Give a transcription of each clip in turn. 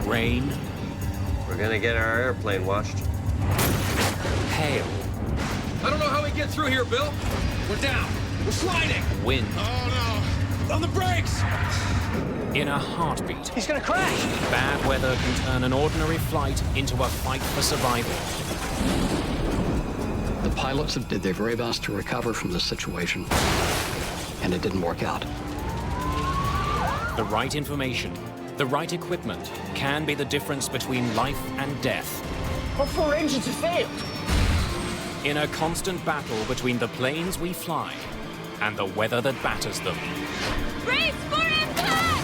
rain. We're gonna get our airplane washed. Hail. I don't know how we get through here, Bill. We're down. We're sliding. Wind. Oh, no. On the brakes! In a heartbeat, He's gonna crash! bad weather can turn an ordinary flight into a fight for survival. The pilots did their very best to recover from this situation, and it didn't work out. The right information, the right equipment can be the difference between life and death. All 4 engines have failed! In a constant battle between the planes we fly and the weather that batters them. Brace for impact!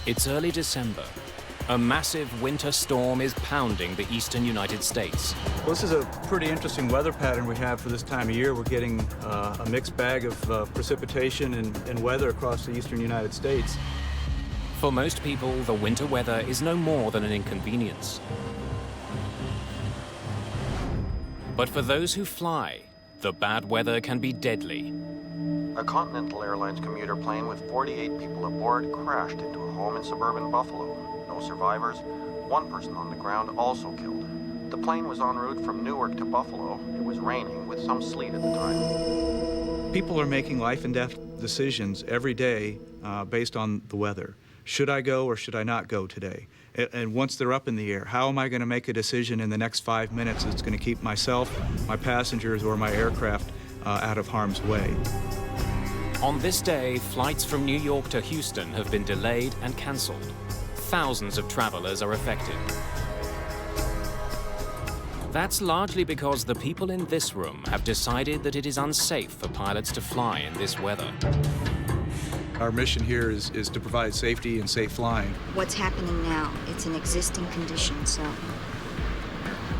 It's early December. A massive winter storm is pounding the eastern United States. Well, this is a pretty interesting weather pattern we have for this time of year. We're getting a mixed bag of precipitation and weather across the eastern United States. For most people, the winter weather is no more than an inconvenience. But for those who fly, the bad weather can be deadly. A Continental Airlines commuter plane with 48 people aboard crashed into a home in suburban Buffalo. No survivors. 1 person on the ground also killed. The plane was en route from Newark to Buffalo. It was raining with some sleet at the time. People are making life and death decisions every day based on the weather. Should I go or should I not go today? And once they're up in the air, how am I going to make a decision in the next 5 minutes that's going to keep myself, my passengers, or my aircraft out of harm's way? On this day, flights from New York to Houston have been delayed and cancelled. Thousands of travelers are affected. That's largely because the people in this room have decided that it is unsafe for pilots to fly in this weather. Our mission here is to provide safety and safe flying. What's happening now, it's an existing condition, so...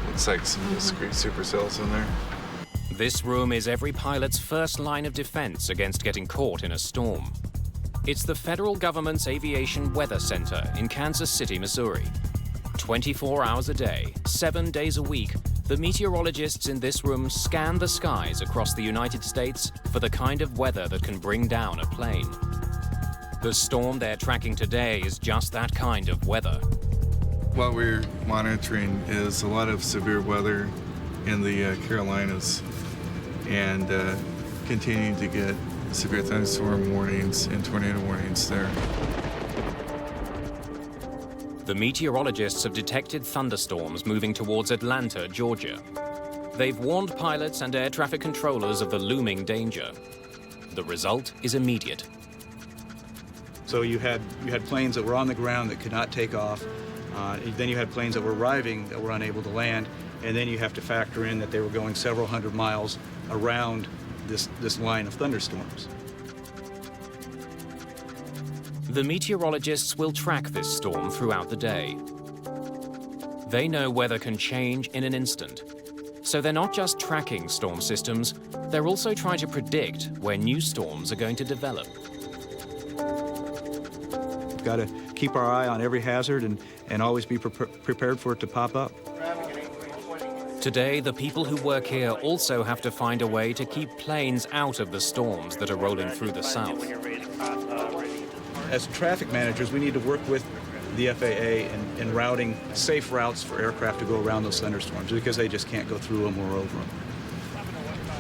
Looks like some discrete supercells in there. This room is every pilot's first line of defense against getting caught in a storm. It's the federal government's Aviation Weather Center in Kansas City, Missouri. 24 hours a day, 7 days a week, the meteorologists in this room scan the skies across the United States for the kind of weather that can bring down a plane. The storm they're tracking today is just that kind of weather. What we're monitoring is a lot of severe weather in the Carolinas and continuing to get severe thunderstorm warnings and tornado warnings there. The meteorologists have detected thunderstorms moving towards Atlanta, Georgia. They've warned pilots and air traffic controllers of the looming danger. The result is immediate. So you had planes that were on the ground that could not take off. Then you had planes that were arriving that were unable to land. And then you have to factor in that they were going several hundred miles around this line of thunderstorms. The meteorologists will track this storm throughout the day. They know weather can change in an instant. So they're not just tracking storm systems, they're also trying to predict where new storms are going to develop. We've got to keep our eye on every hazard and always be prepared for it to pop up. Today, the people who work here also have to find a way to keep planes out of the storms that are rolling through the south. As traffic managers, we need to work with the FAA in routing safe routes for aircraft to go around those thunderstorms because they just can't go through them or over them.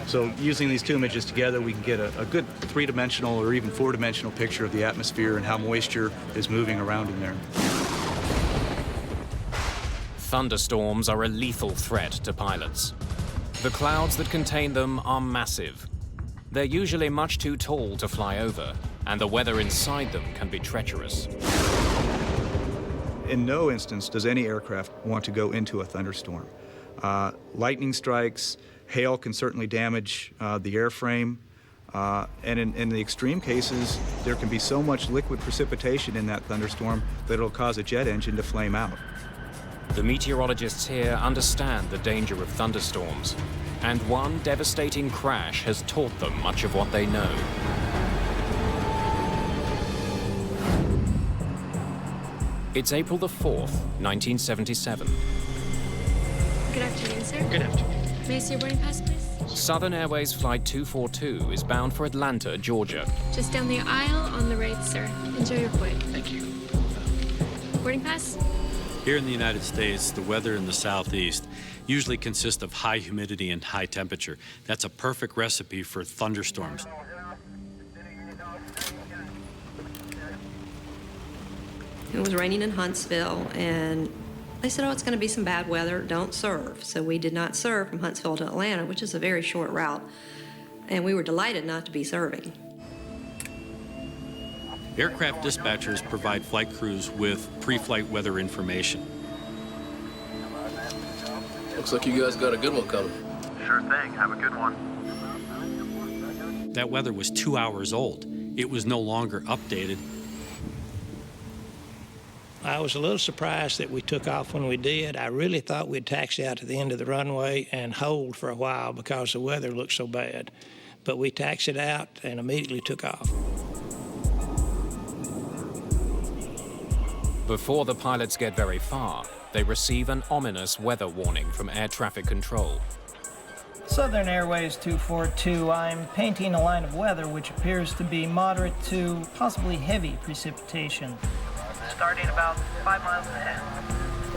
So using these two images together, we can get a good three-dimensional or even four-dimensional picture of the atmosphere and how moisture is moving around in there. Thunderstorms are a lethal threat to pilots. The clouds that contain them are massive. They're usually much too tall to fly over, and the weather inside them can be treacherous. In no instance does any aircraft want to go into a thunderstorm. Lightning strikes, hail can certainly damage the airframe, and in the extreme cases, there can be so much liquid precipitation in that thunderstorm that it'll cause a jet engine to flame out. The meteorologists here understand the danger of thunderstorms. And one devastating crash has taught them much of what they know. It's April the 4th, 1977. Good afternoon, sir. Good afternoon. May I see your boarding pass, please? Southern Airways Flight 242 is bound for Atlanta, Georgia. Just down the aisle on the right, sir. Enjoy your flight. Thank you. Boarding pass? Here in the United States, the weather in the southeast usually consists of high humidity and high temperature. That's a perfect recipe for thunderstorms. It was raining in Huntsville, and they said, oh, it's going to be some bad weather, don't serve. So we did not serve from Huntsville to Atlanta, which is a very short route, and we were delighted not to be serving. Aircraft dispatchers provide flight crews with pre-flight weather information. Looks like you guys got a good one coming. Sure thing. Have a good one. That weather was 2 hours old. It was no longer updated. I was a little surprised that we took off when we did. I really thought we'd taxi out to the end of the runway and hold for a while because the weather looked so bad. But we taxied out and immediately took off. Before the pilots get very far, they receive an ominous weather warning from air traffic control. Southern Airways 242, I'm painting a line of weather which appears to be moderate to possibly heavy precipitation. Starting about 5 miles ahead.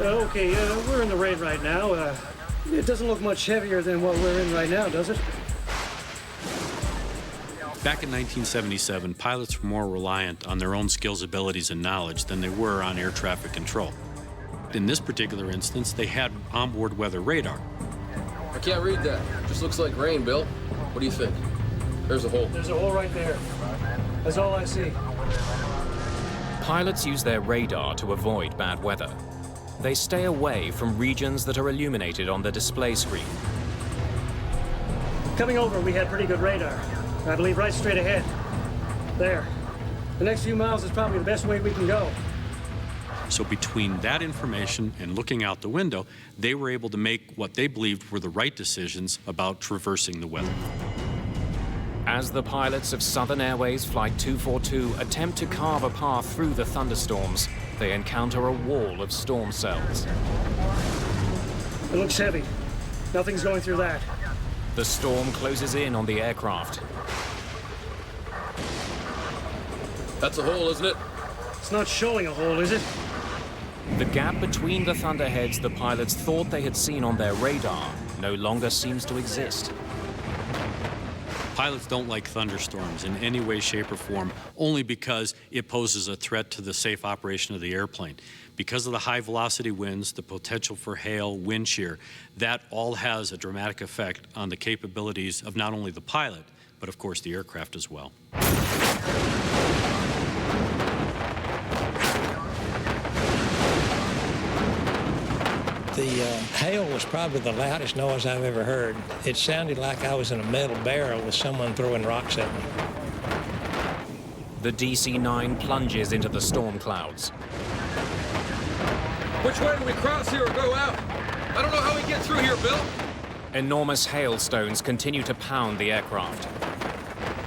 Okay, we're in the rain right now. It doesn't look much heavier than what we're in right now, does it? Back in 1977, pilots were more reliant on their own skills, abilities, and knowledge than they were on air traffic control. In this particular instance, they had onboard weather radar. I can't read that. Just looks like rain, Bill. What do you think? There's a hole. There's a hole right there. That's all I see. Pilots use their radar to avoid bad weather. They stay away from regions that are illuminated on the display screen. Coming over, we had pretty good radar. I believe right straight ahead. There. The next few miles is probably the best way we can go. So between that information and looking out the window, they were able to make what they believed were the right decisions about traversing the weather. As the pilots of Southern Airways Flight 242 attempt to carve a path through the thunderstorms, they encounter a wall of storm cells. It looks heavy. Nothing's going through that. The storm closes in on the aircraft. That's a hole, isn't it? It's not showing a hole, is it? The gap between the thunderheads the pilots thought they had seen on their radar no longer seems to exist. Pilots don't like thunderstorms in any way, shape, or form, only because it poses a threat to the safe operation of the airplane. Because of the high velocity winds, the potential for hail, wind shear, that all has a dramatic effect on the capabilities of not only the pilot, but of course the aircraft as well. The hail was probably the loudest noise I've ever heard. It sounded like I was in a metal barrel with someone throwing rocks at me. The DC-9 plunges into the storm clouds. Which way do we cross here or go out? I don't know how we get through here, Bill. Enormous hailstones continue to pound the aircraft.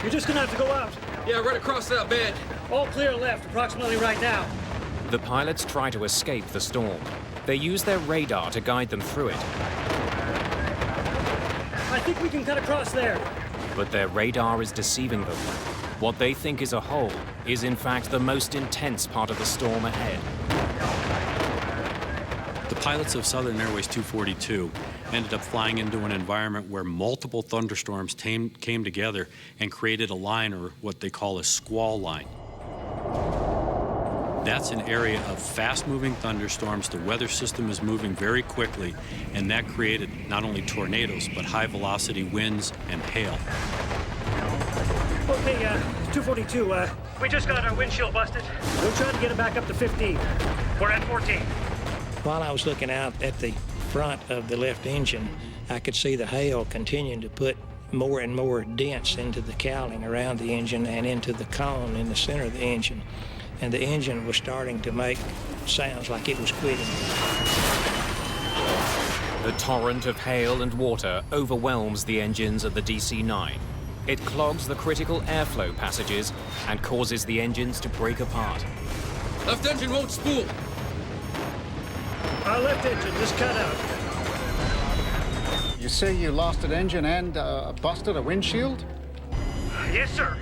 You're just gonna have to go out. Yeah, right across that bed. All clear left, approximately right now. The pilots try to escape the storm. They use their radar to guide them through it. I think we can cut across there. But their radar is deceiving them. What they think is a hole is in fact the most intense part of the storm ahead. The pilots of Southern Airways 242 ended up flying into an environment where multiple thunderstorms came together and created a line, or what they call a squall line. That's an area of fast-moving thunderstorms. The weather system is moving very quickly, and that created not only tornadoes, but high-velocity winds and hail. Okay, 242, we just got our windshield busted. We'll try to get it back up to 15. We're at 14. While I was looking out at the front of the left engine, I could see the hail continuing to put more and more dents into the cowling around the engine and into the cone in the center of the engine. And the engine was starting to make sounds like it was quitting. The torrent of hail and water overwhelms the engines of the DC-9. It clogs the critical airflow passages and causes the engines to break apart. Left engine won't spool. Our left engine just cut out. You say you lost an engine and busted a windshield? Yes, sir.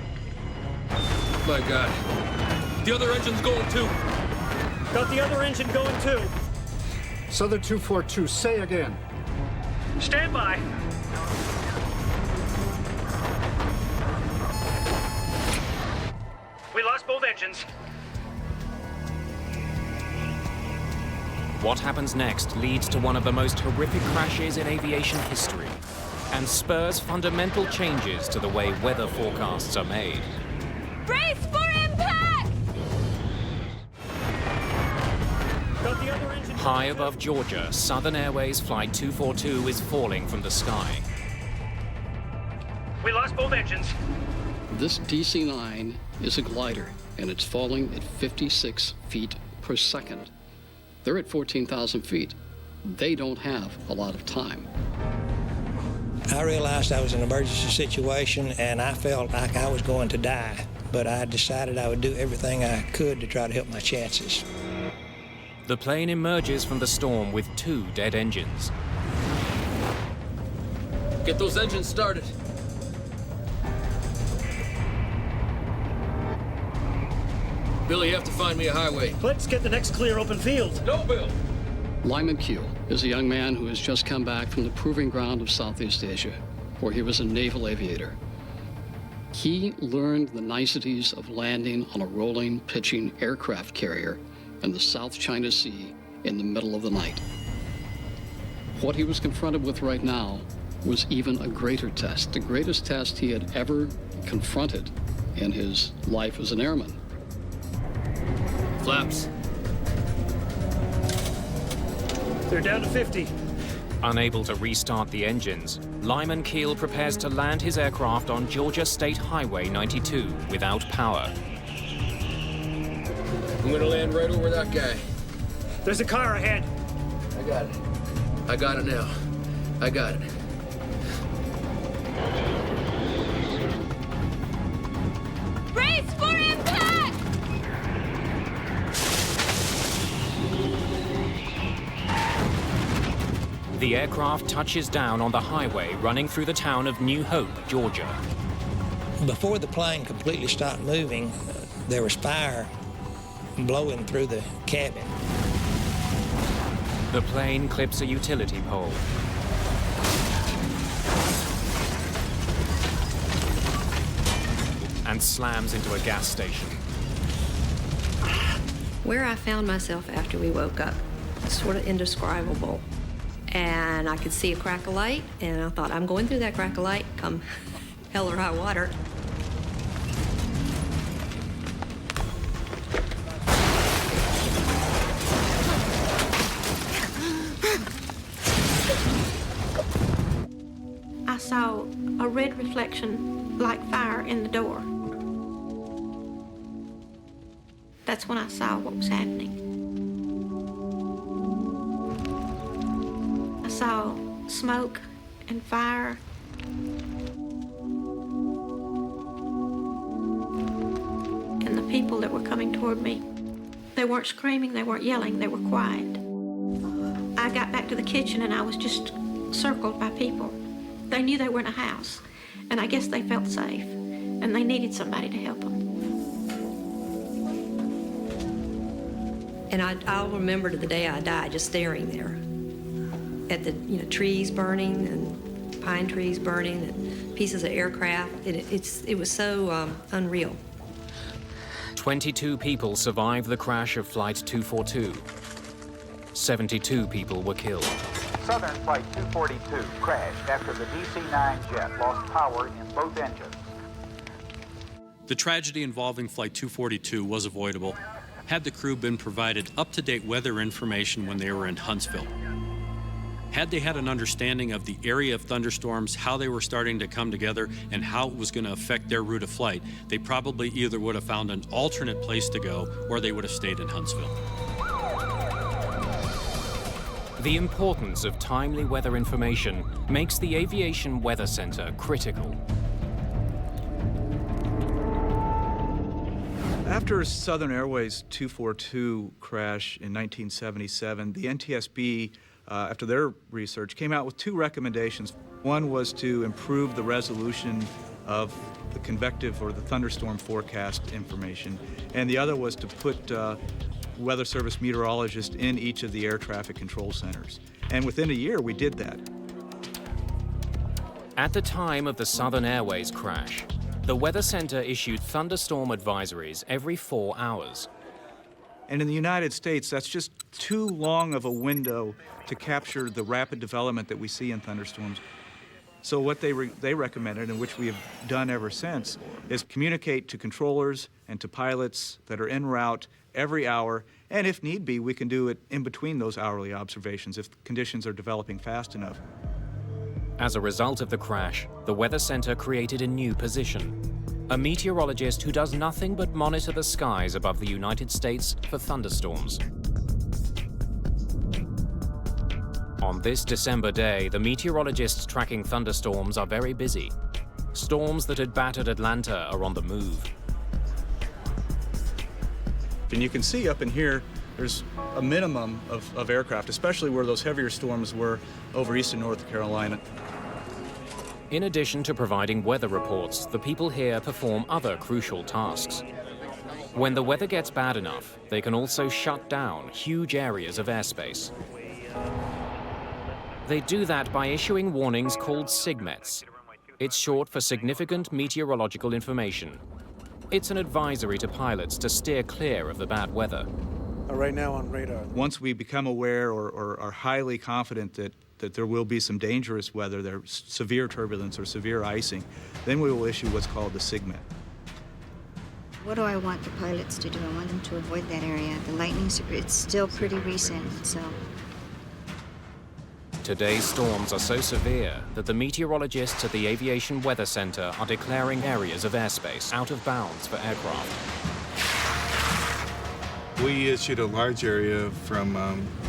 My God. The other engine's going too. Got the other engine going too. Southern 242, say again. Stand by. We lost both engines. What happens next leads to one of the most horrific crashes in aviation history and spurs fundamental changes to the way weather forecasts are made. Brace for impact! Got the other engine. High above Georgia, Southern Airways Flight 242 is falling from the sky. We lost both engines. This DC-9 is a glider, and it's falling at 56 feet per second. They're at 14,000 feet. They don't have a lot of time. I realized I was in an emergency situation, and I felt like I was going to die. But I decided I would do everything I could to try to help my chances. The plane emerges from the storm with 2 dead engines. Get those engines started. Billy, you have to find me a highway. Let's get the next clear open field. No, Bill. Lyman Keel is a young man who has just come back from the proving ground of Southeast Asia, where he was a naval aviator. He learned the niceties of landing on a rolling, pitching aircraft carrier in the South China Sea in the middle of the night. What he was confronted with right now was even a greater test, the greatest test he had ever confronted in his life as an airman. Flaps. They're down to 50. Unable to restart the engines, Lyman Keel prepares to land his aircraft on Georgia State Highway 92 without power. I'm gonna land right over that guy. There's a car ahead. I got it. I got it now. I got it. Brace for impact! The aircraft touches down on the highway running through the town of New Hope, Georgia. Before the plane completely stopped moving, there was fire blowing through the cabin. The plane clips a utility pole. And slams into a gas station. Where I found myself after we woke up, sort of indescribable. And I could see a crack of light, and I thought, I'm going through that crack of light, come hell or high water. I saw a red reflection like fire in the door. That's when I saw what was happening. I saw smoke and fire. And the people that were coming toward me, they weren't screaming, they weren't yelling, they were quiet. I got back to the kitchen and I was just circled by people. They knew they were in a house, and I guess they felt safe, and they needed somebody to help them. And I'll remember to the day I died, just staring there at the trees burning and pine trees burning and pieces of aircraft. It was so unreal. 22 people survived the crash of Flight 242. 72 people were killed. Southern Flight 242 crashed after the DC-9 jet lost power in both engines. The tragedy involving Flight 242 was avoidable had the crew been provided up-to-date weather information when they were in Huntsville. Had they had an understanding of the area of thunderstorms, how they were starting to come together, and how it was going to affect their route of flight, they probably either would have found an alternate place to go or they would have stayed in Huntsville. The importance of timely weather information makes the Aviation Weather Center critical. After Southern Airways 242 crash in 1977, the NTSB, after their research, came out with two recommendations. One was to improve the resolution of the convective or the thunderstorm forecast information, and the other was to put Weather Service meteorologists in each of the air traffic control centers. And within a year, we did that. At the time of the Southern Airways crash, the Weather Center issued thunderstorm advisories every 4 hours. And in the United States, that's just too long of a window to capture the rapid development that we see in thunderstorms. So what they recommended, and which we have done ever since, is communicate to controllers and to pilots that are en route every hour, and if need be, we can do it in between those hourly observations if conditions are developing fast enough. As a result of the crash, the Weather Center created a new position: a meteorologist who does nothing but monitor the skies above the United States for thunderstorms. On this December day, the meteorologists tracking thunderstorms are very busy. Storms that had battered Atlanta are on the move. And you can see up in here, there's a minimum of aircraft, especially where those heavier storms were over eastern North Carolina. In addition to providing weather reports, the people here perform other crucial tasks. When the weather gets bad enough, they can also shut down huge areas of airspace. They do that by issuing warnings called SIGMETs. It's short for Significant Meteorological Information. It's an advisory to pilots to steer clear of the bad weather. Right now on radar. Once we become aware or are highly confident that there will be some dangerous weather, there's severe turbulence or severe icing, then we will issue what's called the SIGMET. What do I want the pilots to do? I want them to avoid that area. The lightning, it's still pretty recent, so. Today's storms are so severe that the meteorologists at the Aviation Weather Center are declaring areas of airspace out of bounds for aircraft. We issued a large area from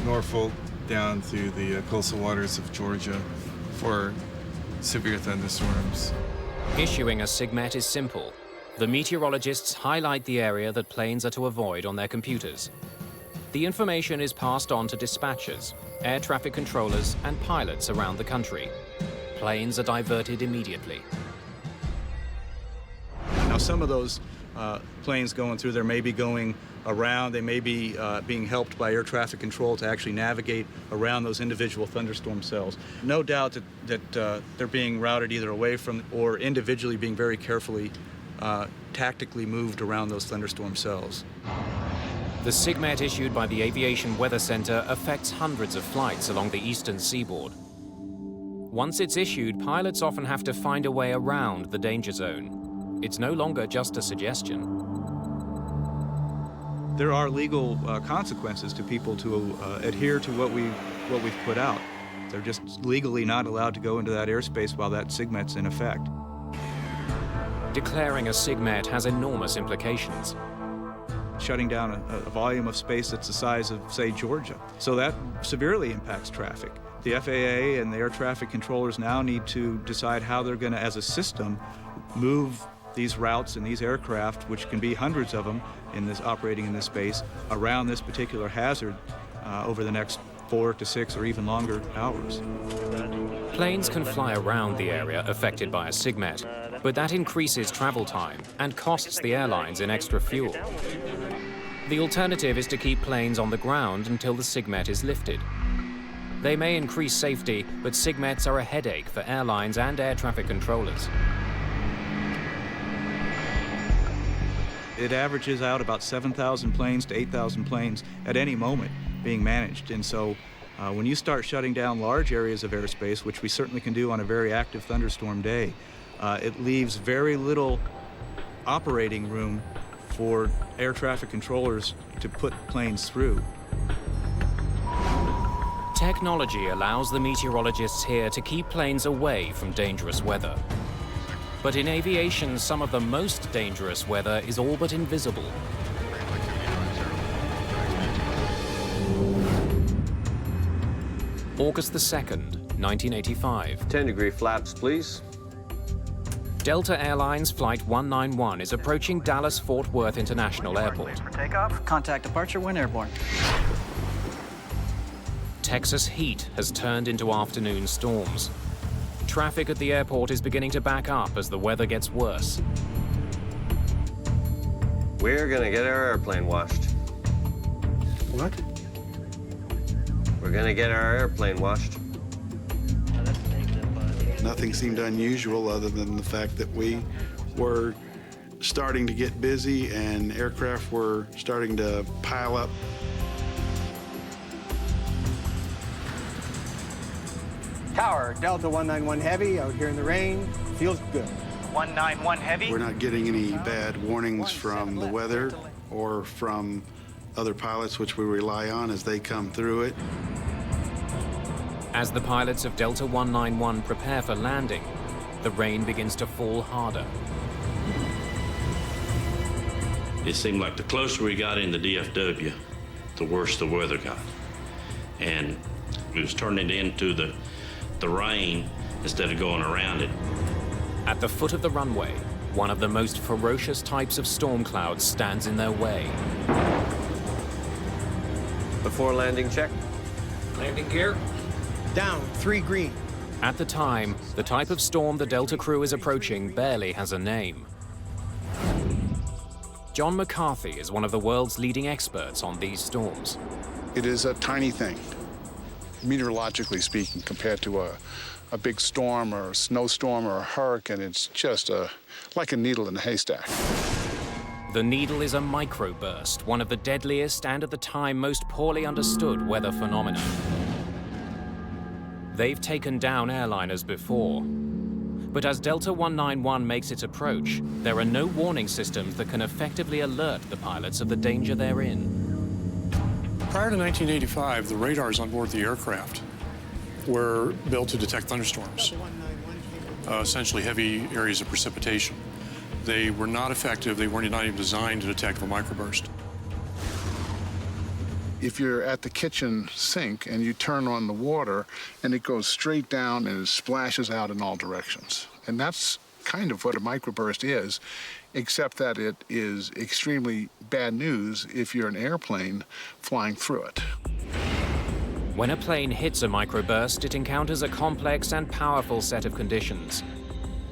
Norfolk down through the coastal waters of Georgia for severe thunderstorms. Issuing a SIGMET is simple. The meteorologists highlight the area that planes are to avoid on their computers. The information is passed on to dispatchers, air traffic controllers, and pilots around the country. Planes are diverted immediately. Now, some of those planes going through there may be going around. They may be being helped by air traffic control to actually navigate around those individual thunderstorm cells. No doubt that they're being routed either away from or individually being very carefully tactically moved around those thunderstorm cells. The SIGMET issued by the Aviation Weather Center affects hundreds of flights along the eastern seaboard. Once it's issued, pilots often have to find a way around the danger zone. It's no longer just a suggestion. There are legal consequences to people to adhere to what we've put out. They're just legally not allowed to go into that airspace while that SIGMET's in effect. Declaring a SIGMET has enormous implications. Shutting down a volume of space that's the size of, say, Georgia. So that severely impacts traffic. The FAA and the air traffic controllers now need to decide how they're going to, as a system, move these routes and these aircraft, which can be hundreds of them operating in this space, around this particular hazard over the next 4 to 6 or even longer hours. Planes can fly around the area affected by a SIGMET, but that increases travel time and costs the airlines in extra fuel. The alternative is to keep planes on the ground until the SIGMET is lifted. They may increase safety, but SIGMETs are a headache for airlines and air traffic controllers. It averages out about 7,000 planes to 8,000 planes at any moment being managed. And so when you start shutting down large areas of airspace, which we certainly can do on a very active thunderstorm day, it leaves very little operating room for air traffic controllers to put planes through. Technology allows the meteorologists here to keep planes away from dangerous weather. But in aviation, some of the most dangerous weather is all but invisible. August the 2nd, 1985. 10-degree flaps, please. Delta Airlines Flight 191 is approaching Dallas-Fort Worth International Airport. For takeoff, contact departure when airborne. Texas heat has turned into afternoon storms. Traffic at the airport is beginning to back up as the weather gets worse. We're gonna get our airplane washed. What? We're gonna get our airplane washed. Nothing seemed unusual other than the fact that we were starting to get busy and aircraft were starting to pile up. Tower, Delta 191 Heavy, out here in the rain. Feels good. 191 Heavy. We're not getting any bad warnings from the weather or from other pilots, which we rely on as they come through it. As the pilots of Delta 191 prepare for landing, the rain begins to fall harder. It seemed like the closer we got into DFW, the worse the weather got. And it was turning into the rain instead of going around it. At the foot of the runway, one of the most ferocious types of storm clouds stands in their way. Before landing check. Landing gear. Down, 3 green. At the time, the type of storm the Delta crew is approaching barely has a name. John McCarthy is one of the world's leading experts on these storms. It is a tiny thing, meteorologically speaking, compared to a big storm or a snowstorm or a hurricane. It's just like a needle in a haystack. The needle is a microburst, one of the deadliest and at the time most poorly understood weather phenomena. They've taken down airliners before. But as Delta 191 makes its approach, there are no warning systems that can effectively alert the pilots of the danger they're in. Prior to 1985, the radars on board the aircraft were built to detect thunderstorms, essentially heavy areas of precipitation. They were not effective. They weren't even designed to detect the microburst. If you're at the kitchen sink and you turn on the water and it goes straight down and it splashes out in all directions. And that's kind of what a microburst is, except that it is extremely bad news if you're an airplane flying through it. When a plane hits a microburst, it encounters a complex and powerful set of conditions.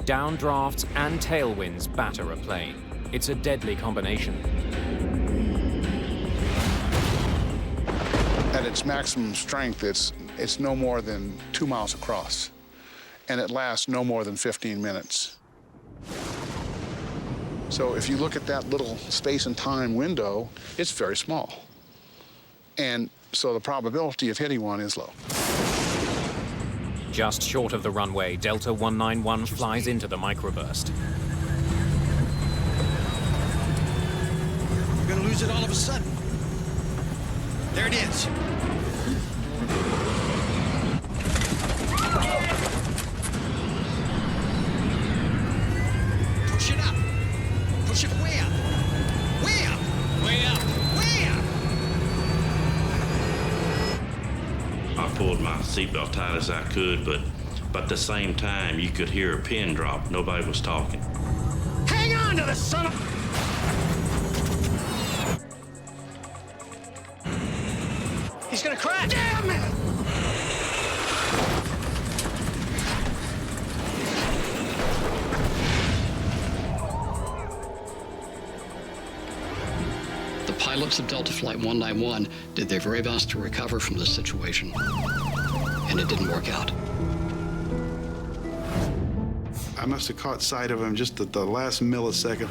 Downdrafts and tailwinds batter a plane. It's a deadly combination. At its maximum strength, it's no more than 2 miles across, and it lasts no more than 15 minutes. So if you look at that little space and time window, it's very small. And so the probability of hitting one is low. Just short of the runway, Delta 191 flies into the microburst. We're gonna lose it all of a sudden. There it is. Push it up. Push it way up. Way up. Way up. Way up. I pulled my seatbelt tight as I could, but at the same time, you could hear a pin drop. Nobody was talking. Hang on to the son of... He's gonna crash! Damn it! The pilots of Delta Flight 191 did their very best to recover from this situation, and it didn't work out. I must have caught sight of him just at the last millisecond,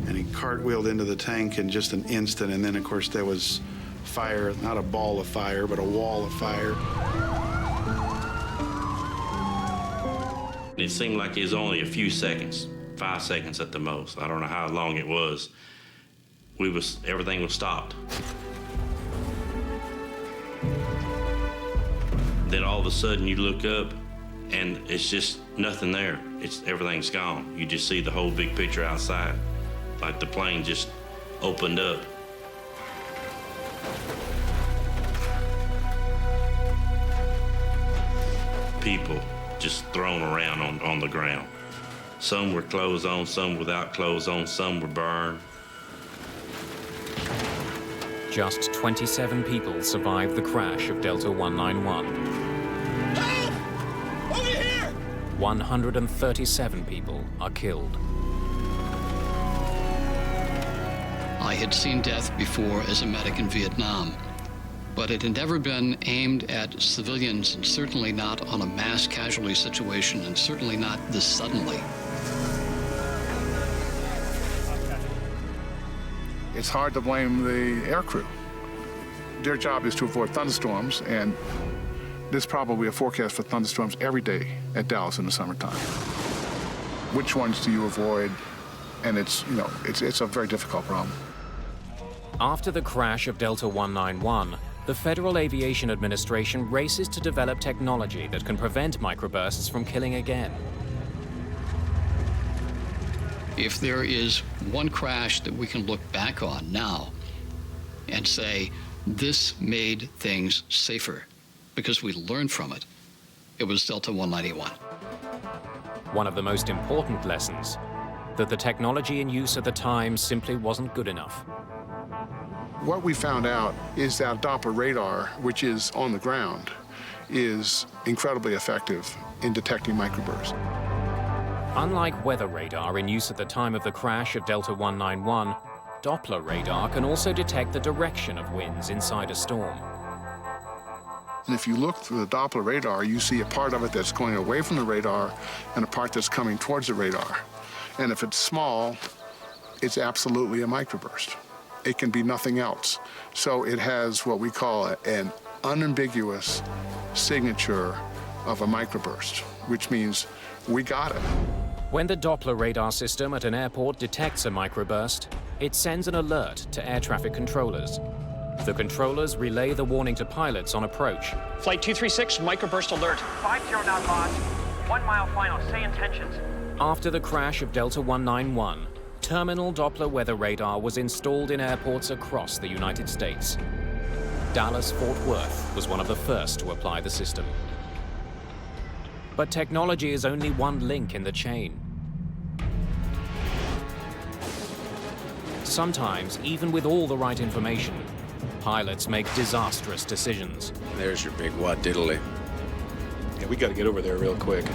and he cartwheeled into the tank in just an instant, and then, of course, there was fire, not a ball of fire, but a wall of fire. It seemed like it was only a few seconds, 5 seconds at the most. I don't know how long it was. Everything was stopped. Then all of a sudden you look up and it's just nothing there. Everything's gone. You just see the whole big picture outside. Like the plane just opened up. people just thrown around on the ground. Some were clothes on, some without clothes on, some were burned. Just 27 people survived the crash of Delta 191. Help! Over here! 137 people are killed. I had seen death before as a medic in Vietnam, but it had never been aimed at civilians, and certainly not on a mass casualty situation, and certainly not this suddenly. It's hard to blame the aircrew. Their job is to avoid thunderstorms, and there's probably a forecast for thunderstorms every day at Dallas in the summertime. Which ones do you avoid? And it's a very difficult problem. After the crash of Delta 191, the Federal Aviation Administration races to develop technology that can prevent microbursts from killing again. If there is one crash that we can look back on now and say, this made things safer because we learned from it, it was Delta 191. One of the most important lessons, that the technology in use at the time simply wasn't good enough. What we found out is that Doppler radar, which is on the ground, is incredibly effective in detecting microbursts. Unlike weather radar in use at the time of the crash of Delta 191, Doppler radar can also detect the direction of winds inside a storm. And if you look through the Doppler radar, you see a part of it that's going away from the radar and a part that's coming towards the radar. And if it's small, it's absolutely a microburst. It can be nothing else. So it has what we call an unambiguous signature of a microburst, which means we got it. When the Doppler radar system at an airport detects a microburst, it sends an alert to air traffic controllers. The controllers relay the warning to pilots on approach. Flight 236, microburst alert. 50 knot loss, 1 mile final, say intentions. After the crash of Delta 191, terminal Doppler weather radar was installed in airports across the United States. Dallas-Fort Worth was one of the first to apply the system. But technology is only one link in the chain. Sometimes, even with all the right information, pilots make disastrous decisions. There's your big what diddly. Yeah, we gotta get over there real quick.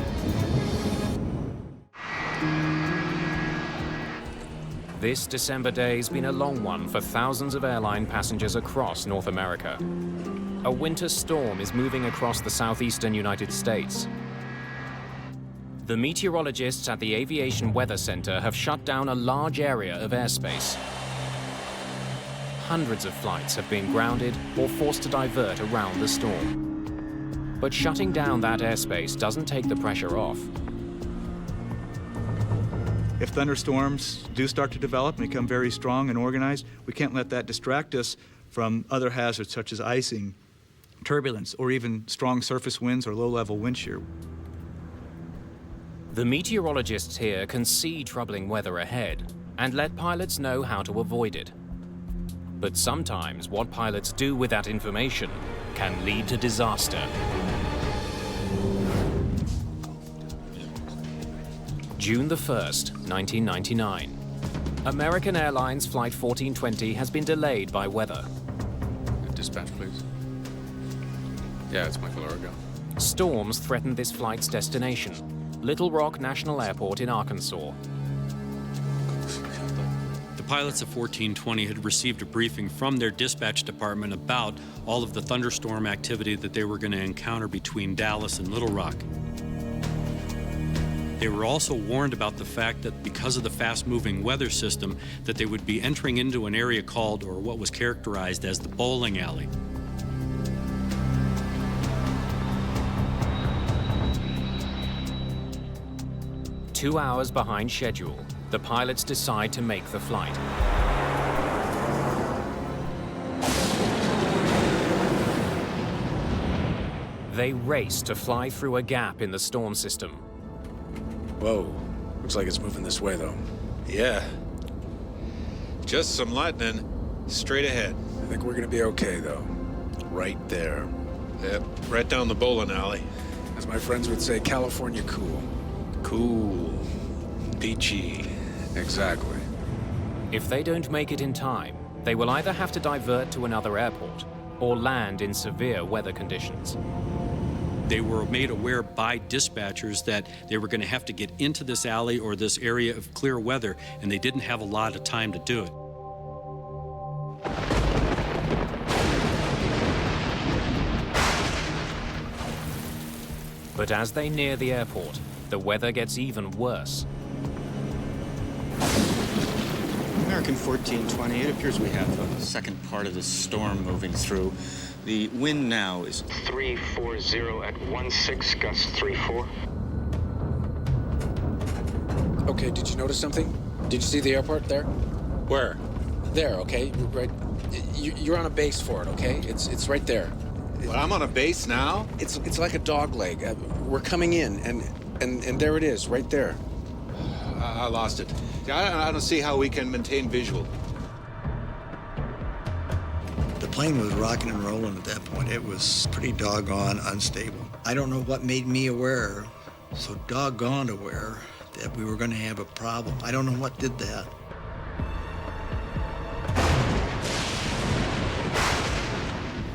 This December day's been a long one for thousands of airline passengers across North America. A winter storm is moving across the southeastern United States. The meteorologists at the Aviation Weather Center have shut down a large area of airspace. Hundreds of flights have been grounded or forced to divert around the storm. But shutting down that airspace doesn't take the pressure off. If thunderstorms do start to develop and become very strong and organized, we can't let that distract us from other hazards such as icing, turbulence, or even strong surface winds or low-level wind shear. The meteorologists here can see troubling weather ahead and let pilots know how to avoid it. But sometimes what pilots do with that information can lead to disaster. June the 1st, 1999. American Airlines Flight 1420 has been delayed by weather. Dispatch, please. Yeah, it's Michael Arago. Storms threatened this flight's destination, Little Rock National Airport in Arkansas. The pilots of 1420 had received a briefing from their dispatch department about all of the thunderstorm activity that they were going to encounter between Dallas and Little Rock. They were also warned about the fact that because of the fast-moving weather system, that they would be entering into an area called, or what was characterized as, the bowling alley. Two hours behind schedule, the pilots decide to make the flight. They race to fly through a gap in the storm system. Whoa, looks like it's moving this way, though. Yeah. Just some lightning straight ahead. I think we're gonna be okay, though. Right there. Yep, right down the bowling alley. As my friends would say, California cool. Cool. Peachy. Exactly. If they don't make it in time, they will either have to divert to another airport or land in severe weather conditions. They were made aware by dispatchers that they were going to have to get into this alley or this area of clear weather, and they didn't have a lot of time to do it. But as they near the airport, the weather gets even worse. American 1420, it appears we have a second part of the storm moving through. The wind now is 340 at 16, gust 34. Okay, did you notice something? Did you see the airport there? Where? There, okay, right. You're on a base for it, okay? It's right there. Well, I'm on a base now? It's like a dog leg. We're coming in, and there it is, right there. I lost it. I don't see how we can maintain visual. The plane was rocking and rolling at that point. It was pretty doggone unstable. I don't know what made me aware, so doggone aware, that we were going to have a problem. I don't know what did that.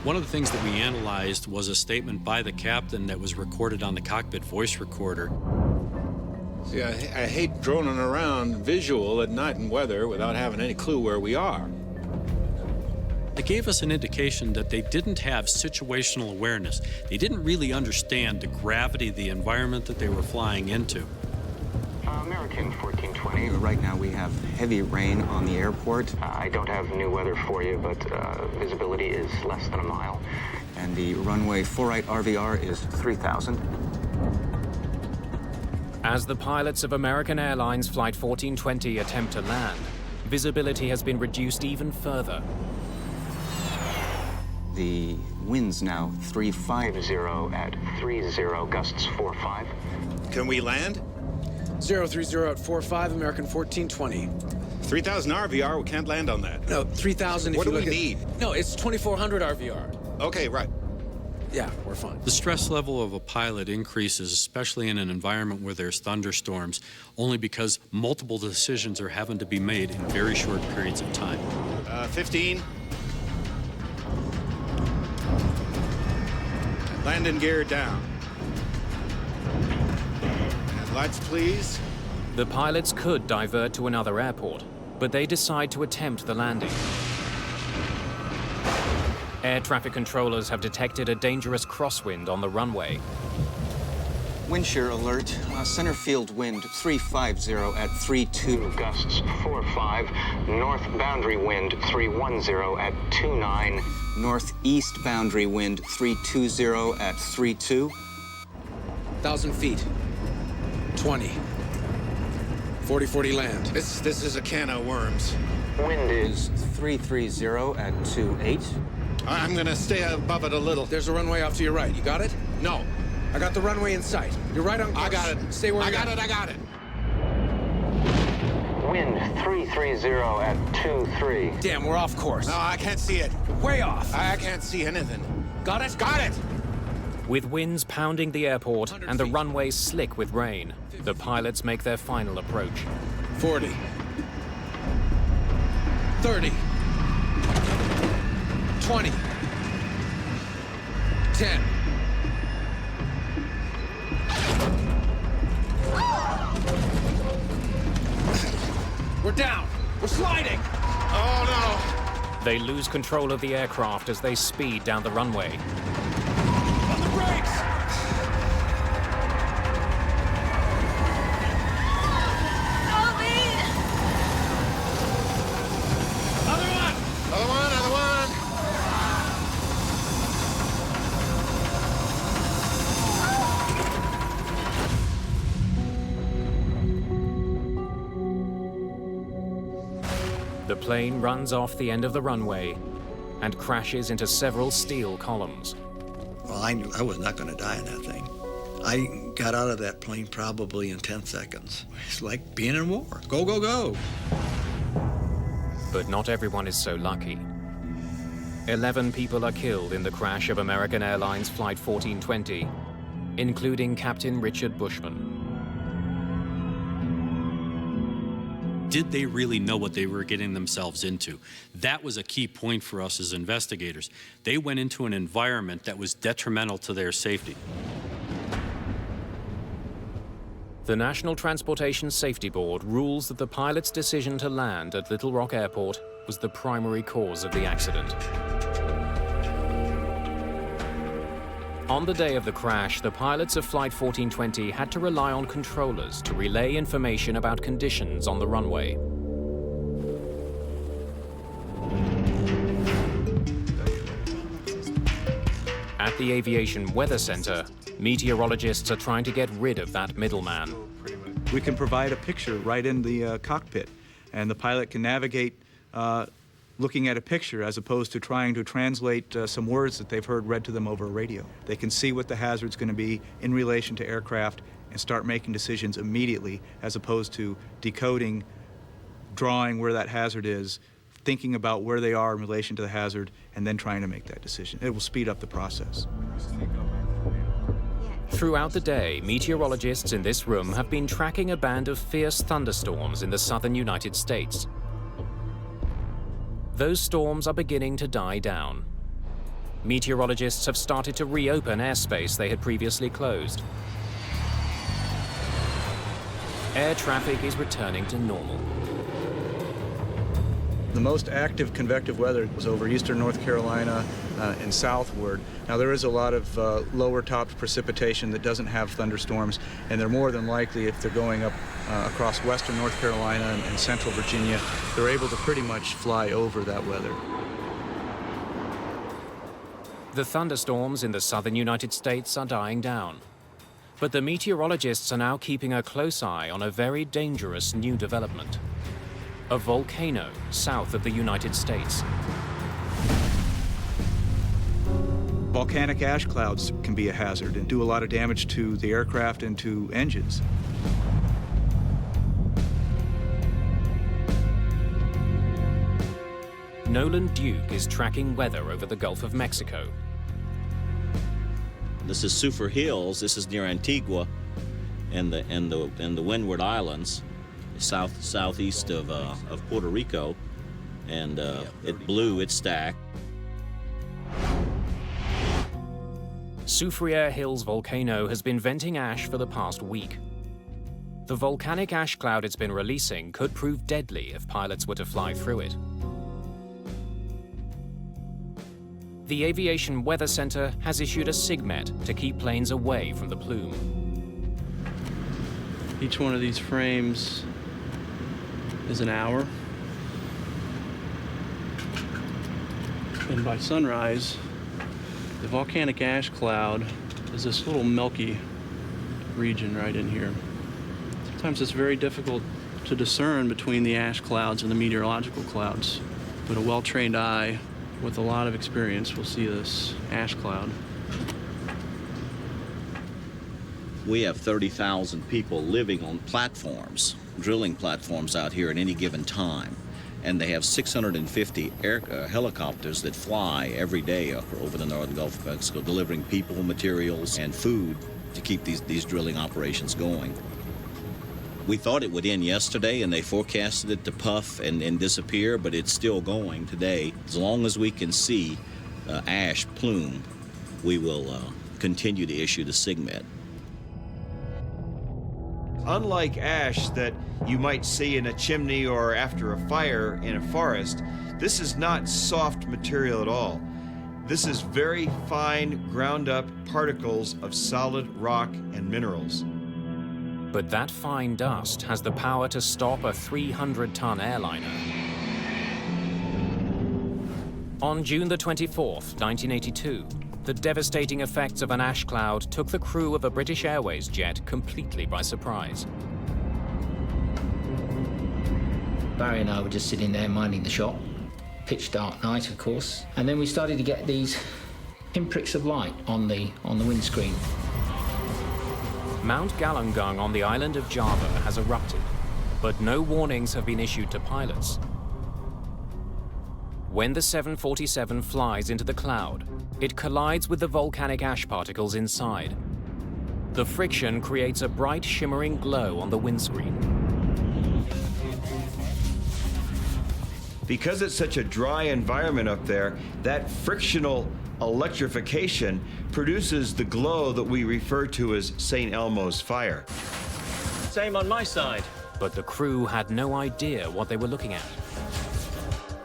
One of the things that we analyzed was a statement by the captain that was recorded on the cockpit voice recorder. See, I hate droning around visual at night and weather without having any clue where we are. It gave us an indication that they didn't have situational awareness. They didn't really understand the gravity of the environment that they were flying into. American 1420, right now we have heavy rain on the airport. I don't have new weather for you, but visibility is less than a mile. And the runway 48 RVR is 3,000. As the pilots of American Airlines Flight 1420 attempt to land, visibility has been reduced even further. The wind's now 350 at 30, gusts 45. Can we land? 030 at 45, American 1420. 3,000 RVR, we can't land on that. No, 3,000 if what you do look we at... need? No, it's 2,400 RVR. Okay, right. Yeah, we're fine. The stress level of a pilot increases, especially in an environment where there's thunderstorms, only because multiple decisions are having to be made in very short periods of time. 15. Landing gear down. And lights, please. The pilots could divert to another airport, but they decide to attempt the landing. Air traffic controllers have detected a dangerous crosswind on the runway. Wind shear alert. Center field wind 350 at 32, gusts 45. North boundary wind 310 at 29. Northeast boundary wind 320 at 32. 1,000 feet. 20. 40-40 land. This is a can of worms. Wind is 330 at 28. I'm gonna stay above it a little. There's a runway off to your right. You got it? No. I got the runway in sight. You're right on course. I got it. Stay where you got it. I got it. Wind 330 at 23. Damn, we're off course. No, I can't see it. Way off. I can't see anything. Got it? Got it! With winds pounding the airport and the runway slick with rain, the pilots make their final approach. 40. 30. 20. 10. We're down. We're sliding. Oh, no. They lose control of the aircraft as they speed down the runway. On the brakes! The plane runs off the end of the runway and crashes into several steel columns. Well, I knew I was not going to die in that thing. I got out of that plane probably in 10 seconds. It's like being in war. Go, go, go. But not everyone is so lucky. 11 people are killed in the crash of American Airlines Flight 1420, including Captain Richard Bushman. Did they really know what they were getting themselves into? That was a key point for us as investigators. They went into an environment that was detrimental to their safety. The National Transportation Safety Board rules that the pilot's decision to land at Little Rock Airport was the primary cause of the accident. On the day of the crash, the pilots of Flight 1420 had to rely on controllers to relay information about conditions on the runway. At the Aviation Weather Center, meteorologists are trying to get rid of that middleman. We can provide a picture right in the cockpit, and the pilot can navigate looking at a picture as opposed to trying to translate some words that they've heard read to them over a radio. They can see what the hazard's going to be in relation to aircraft and start making decisions immediately, as opposed to decoding, drawing where that hazard is, thinking about where they are in relation to the hazard, and then trying to make that decision. It will speed up the process. Throughout the day, meteorologists in this room have been tracking a band of fierce thunderstorms in the southern United States. Those storms are beginning to die down. Meteorologists have started to reopen airspace they had previously closed. Air traffic is returning to normal. The most active convective weather was over eastern North Carolina and southward. Now there is a lot of lower topped precipitation that doesn't have thunderstorms, and they're more than likely, if they're going up across western North Carolina and central Virginia, they're able to pretty much fly over that weather. The thunderstorms in the southern United States are dying down. But the meteorologists are now keeping a close eye on a very dangerous new development. A volcano south of the United States. Volcanic ash clouds can be a hazard and do a lot of damage to the aircraft and to engines. Nolan Duke is tracking weather over the Gulf of Mexico. This is Sulphur Hills. This is near Antigua and the Windward Islands, southeast of Puerto Rico, and it blew its stack. Soufriere Hills volcano has been venting ash for the past week. The volcanic ash cloud it's been releasing could prove deadly if pilots were to fly through it. The Aviation Weather Center has issued a SIGMET to keep planes away from the plume. Each one of these frames is an hour. And by sunrise, the volcanic ash cloud is this little milky region right in here. Sometimes it's very difficult to discern between the ash clouds and the meteorological clouds, but a well-trained eye with a lot of experience will see this ash cloud. We have 30,000 people living on platforms, drilling platforms out here at any given time. And they have 650 helicopters that fly every day over the northern Gulf of Mexico, delivering people, materials, and food to keep these drilling operations going. We thought it would end yesterday, and they forecasted it to puff and disappear, but it's still going today. As long as we can see ash plume, we will continue to issue the SIGMET. Unlike ash that you might see in a chimney or after a fire in a forest, this is not soft material at all. This is very fine, ground-up particles of solid rock and minerals. But that fine dust has the power to stop a 300-ton airliner. On June the 24th, 1982, the devastating effects of an ash cloud took the crew of a British Airways jet completely by surprise. Barry and I were just sitting there minding the shop. Pitch dark night, of course. And then we started to get these pinpricks of light on the windscreen. Mount Galunggung on the island of Java has erupted, but no warnings have been issued to pilots. When the 747 flies into the cloud, it collides with the volcanic ash particles inside. The friction creates a bright, shimmering glow on the windscreen. Because it's such a dry environment up there, that frictional electrification produces the glow that we refer to as St. Elmo's fire. Same on my side. But the crew had no idea what they were looking at.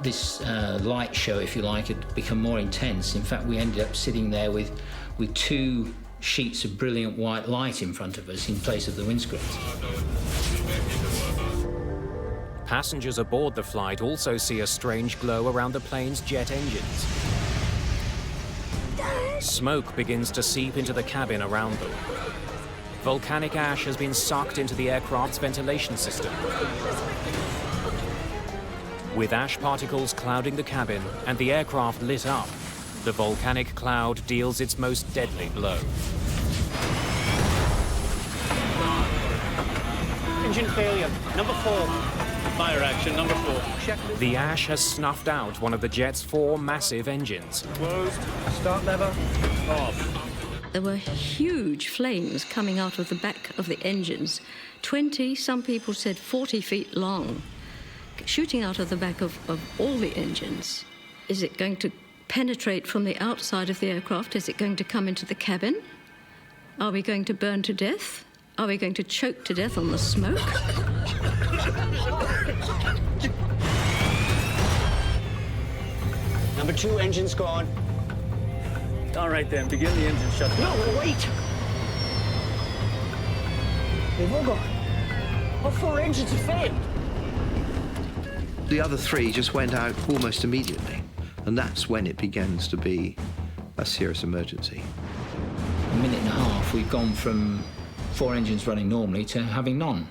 This light show, if you like, had become more intense. In fact, we ended up sitting there with 2 sheets of brilliant white light in front of us in place of the windscreens. Passengers aboard the flight also see a strange glow around the plane's jet engines. Smoke begins to seep into the cabin around them. Volcanic ash has been sucked into the aircraft's ventilation system. With ash particles clouding the cabin and the aircraft lit up, the volcanic cloud deals its most deadly blow. Engine failure, number 4. Fire action, number 4. The ash has snuffed out one of the jet's 4 massive engines. Closed. Start lever. Off. There were huge flames coming out of the back of the engines, 20, some people said 40 feet long, shooting out of the back of all the engines. Is it going to penetrate from the outside of the aircraft? Is it going to come into the cabin? Are we going to burn to death? Are we going to choke to death on the smoke? Number 2, engine's gone. All right then, begin the engine shutdown. No, wait! They've all gone. All 4 engines have failed. The other 3 just went out almost immediately, and that's when it begins to be a serious emergency. A minute and a half, we've gone from 4 engines running normally to having none.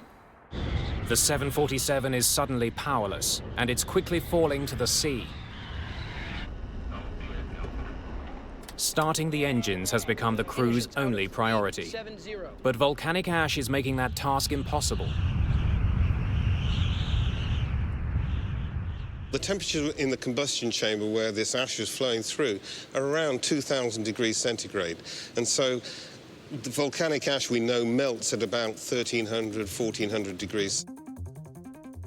The 747 is suddenly powerless, and it's quickly falling to the sea. Starting the engines has become the crew's only priority. But volcanic ash is making that task impossible. The temperature in the combustion chamber where this ash is flowing through are around 2,000 degrees centigrade. And so the volcanic ash we know melts at about 1,300, 1,400 degrees.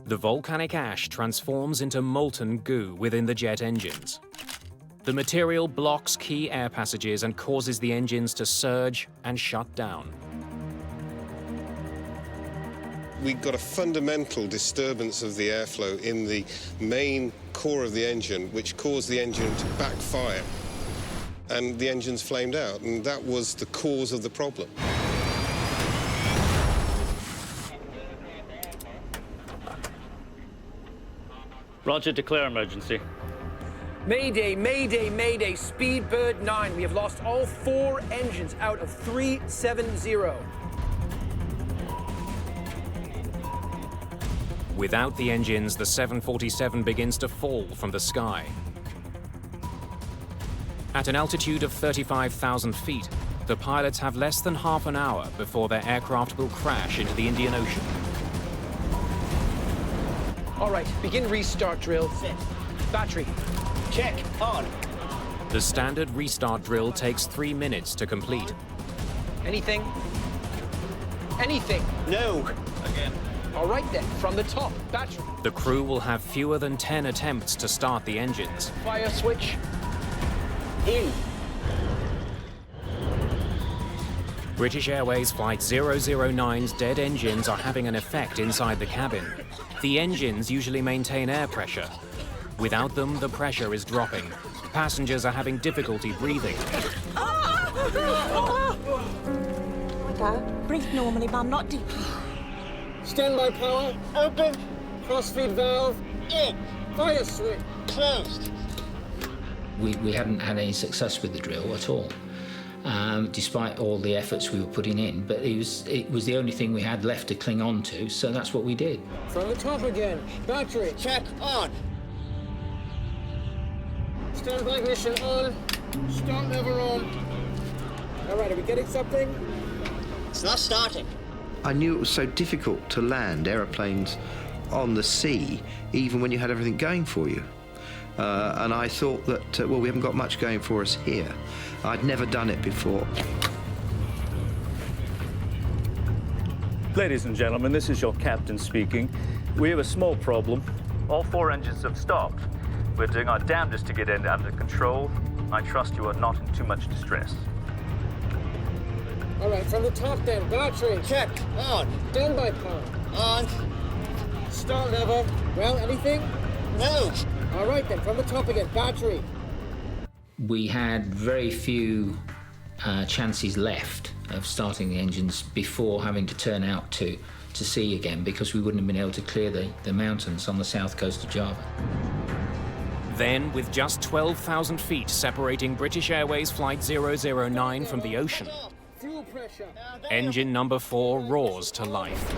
The volcanic ash transforms into molten goo within the jet engines. The material blocks key air passages and causes the engines to surge and shut down. We've got a fundamental disturbance of the airflow in the main core of the engine, which caused the engine to backfire. And the engines flamed out, and that was the cause of the problem. Roger, declare emergency. Mayday, Mayday, Mayday, Speedbird 9. We have lost all 4 engines out of 370. Without the engines, the 747 begins to fall from the sky. At an altitude of 35,000 feet, the pilots have less than half an hour before their aircraft will crash into the Indian Ocean. All right, begin restart drill. Set. Battery. Check. On. The standard restart drill takes 3 minutes to complete. Anything? Anything? No. Again. All right then, from the top, battery. The crew will have fewer than 10 attempts to start the engines. Fire switch. In. British Airways Flight 009's dead engines are having an effect inside the cabin. The engines usually maintain air pressure. Without them, the pressure is dropping. Passengers are having difficulty breathing. Breathe normally, ma'am, not deeply. Standby power, open. Crossfeed valve, in. Fire switch, closed. We hadn't had any success with the drill at all, despite all the efforts we were putting in, but it was the only thing we had left to cling on to, so that's what we did. From the top again, battery, check, on. Standby ignition on, start lever on. All right, are we getting something? It's not starting. I knew it was so difficult to land aeroplanes on the sea, even when you had everything going for you. And I thought that, well, we haven't got much going for us here. I'd never done it before. Ladies and gentlemen, this is your captain speaking. We have a small problem. All 4 engines have stopped. We're doing our damnedest to get it under control. I trust you are not in too much distress. All right, from the top then. Battery. Check. On. Standby power. On. Start lever. Well, anything? No. All right then, from the top again. Battery. We had very few chances left of starting the engines before having to turn out to sea again, because we wouldn't have been able to clear the mountains on the south coast of Java. Then, with just 12,000 feet separating British Airways Flight 009 from the ocean, Fuel pressure. engine number 4 roars to life.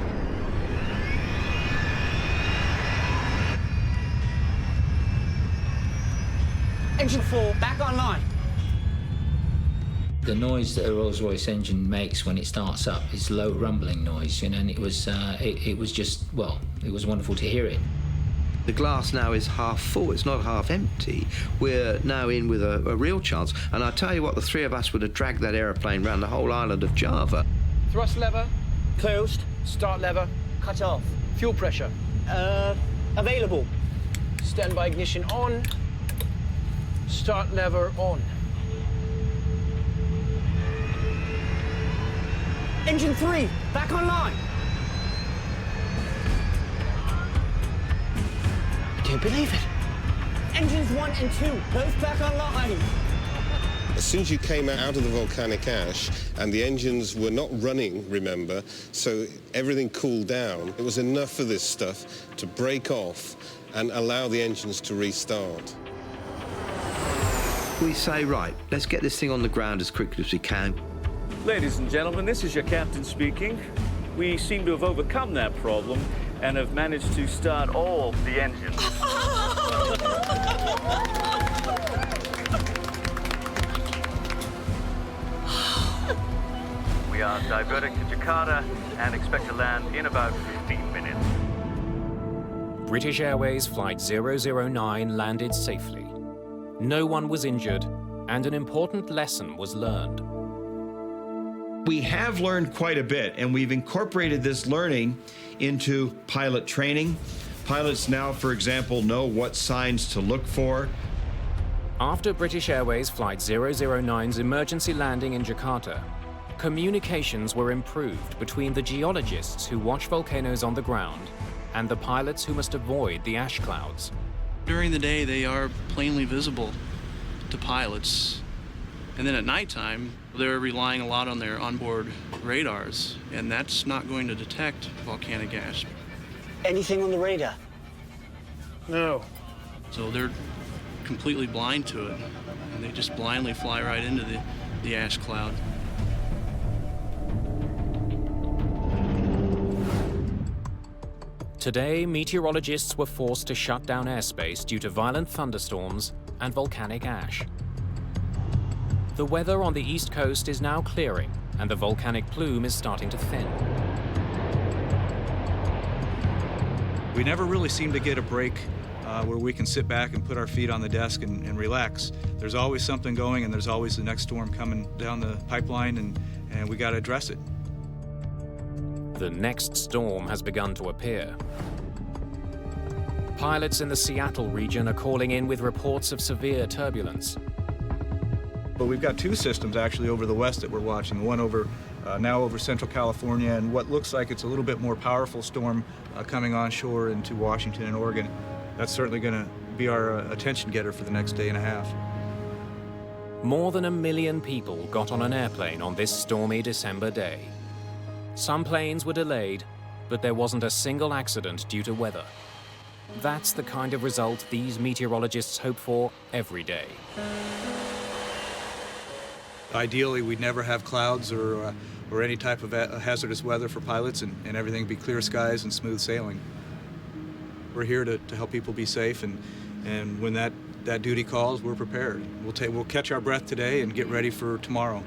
Engine 4, back online. The noise that a Rolls-Royce engine makes when it starts up is low rumbling noise, you know, and it was just, well, it was wonderful to hear it. The glass now is half full, it's not half empty. We're now in with a real chance. And I tell you what, the 3 of us would have dragged that aeroplane around the whole island of Java. Thrust lever, closed. Start lever, cut off. Fuel pressure. Available. Standby ignition on. Start lever on. Engine 3, back online. I don't believe it. Engines 1 and 2, both back online. As soon as you came out of the volcanic ash, and the engines were not running, remember, so everything cooled down, it was enough for this stuff to break off and allow the engines to restart. We say, right, let's get this thing on the ground as quickly as we can. Ladies and gentlemen, this is your captain speaking. We seem to have overcome that problem and have managed to start all the engines. We are diverting to Jakarta and expect to land in about 15 minutes. British Airways Flight 009 landed safely. No one was injured, and an important lesson was learned. We have learned quite a bit, and we've incorporated this learning into pilot training. Pilots now, for example, know what signs to look for. After British Airways Flight 009's emergency landing in Jakarta, communications were improved between the geologists who watch volcanoes on the ground and the pilots who must avoid the ash clouds. During the day, they are plainly visible to pilots. And then at nighttime, they're relying a lot on their onboard radars, and that's not going to detect volcanic ash. Anything on the radar? No. So they're completely blind to it, and they just blindly fly right into the ash cloud. Today, meteorologists were forced to shut down airspace due to violent thunderstorms and volcanic ash. The weather on the east coast is now clearing, and the volcanic plume is starting to thin. We never really seem to get a break where we can sit back and put our feet on the desk and relax. There's always something going, and there's always the next storm coming down the pipeline, and we got to address it. The next storm has begun to appear. Pilots in the Seattle region are calling in with reports of severe turbulence. But we've got 2 systems actually over the west that we're watching. One over now over Central California, and what looks like it's a little bit more powerful storm coming onshore into Washington and Oregon. That's certainly going to be our attention getter for the next day and a half. More than 1 million people got on an airplane on this stormy December day. Some planes were delayed, but there wasn't a single accident due to weather. That's the kind of result these meteorologists hope for every day. Ideally, we'd never have clouds or any type of hazardous weather for pilots, and everything be clear skies and smooth sailing. We're here to help people be safe, and when that duty calls, we're prepared. We'll catch our breath today and get ready for tomorrow.